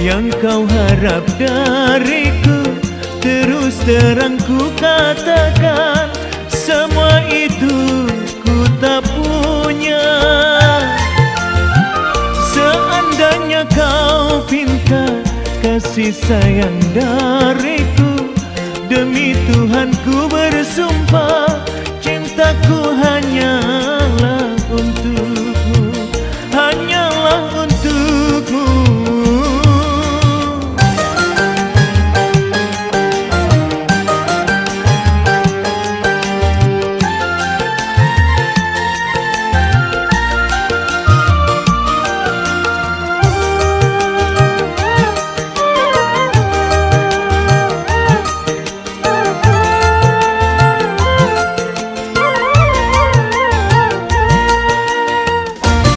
yang kau harap dariku. Terus terang ku katakan, semua itu ku tak punya. Seandainya kau pinta kasih sayang dariku, demi Tuhan ku bersumpah, cintaku hanya